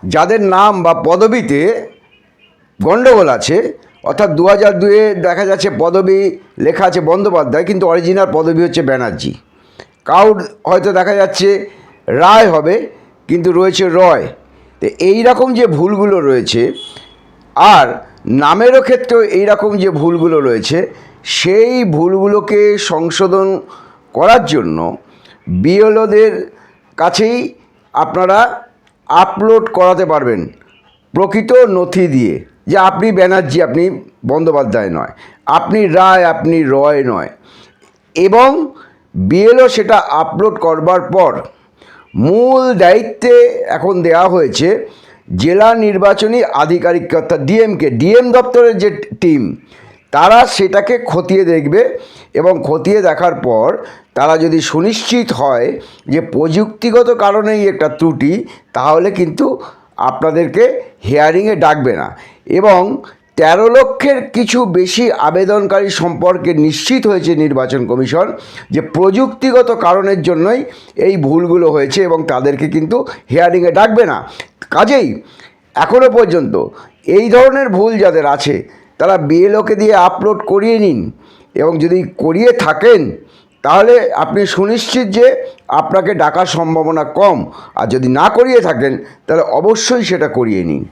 যাদের নাম বা পদবিতে গণ্ডগোল আছে, অর্থাৎ 2002-এ দেখা যাচ্ছে পদবি লেখা আছে বন্দ্যোপাধ্যায়, কিন্তু অরিজিনাল পদবি হচ্ছে ব্যানার্জি। কাউর হয়তো দেখা যাচ্ছে রায় হবে, কিন্তু রয়েছে রয়। তো এই রকম যে ভুলগুলো রয়েছে, আর নামেরও ক্ষেত্রেও এই রকম যে ভুলগুলো রয়েছে, সেই ভুলগুলোকে সংশোধন করার জন্য বিএলওদের কাছেই আপনারা আপলোড করাতে পারবেন প্রকৃত নথি দিয়ে, যে আপনি ব্যানার্জি, আপনি বন্দ্যোপাধ্যায় নয়, আপনি রায়, আপনি রয় নয়। এবং বিএলও সেটা আপলোড করবার পর মূল দায়িত্বে এখন দেওয়া হয়েছে জেলা নির্বাচনী আধিকারিক, অর্থাৎ ডিএম দপ্তরের যে টিম, তারা সেটাকে খতিয়ে দেখবে। এবং খতিয়ে দেখার পর তারা যদি সুনিশ্চিত হয় যে প্রযুক্তিগত কারণেই একটা ত্রুটি, তাহলে কিন্তু আপনাদেরকে হিয়ারিংয়ে ডাকবে না। এবং 13 লক্ষের কিছু বেশি আবেদনকারী সম্পর্কে নিশ্চিত হয়েছে নির্বাচন কমিশন যে প্রযুক্তিগত কারণের জন্যই এই ভুলগুলো হয়েছে, এবং তাদেরকে কিন্তু হিয়ারিংয়ে ডাকবে না। কাজেই এখনও পর্যন্ত এই ধরনের ভুল যাদের আছে, তারা বিএলওকে দিয়ে আপলোড করিয়ে নিন। এবং যদি করিয়ে থাকেন, তাহলে আপনি সুনিশ্চিত যে আপনাকে ডাকার সম্ভাবনা কম। আর যদি না করিয়ে থাকেন, তাহলে অবশ্যই সেটা করিয়ে নিন।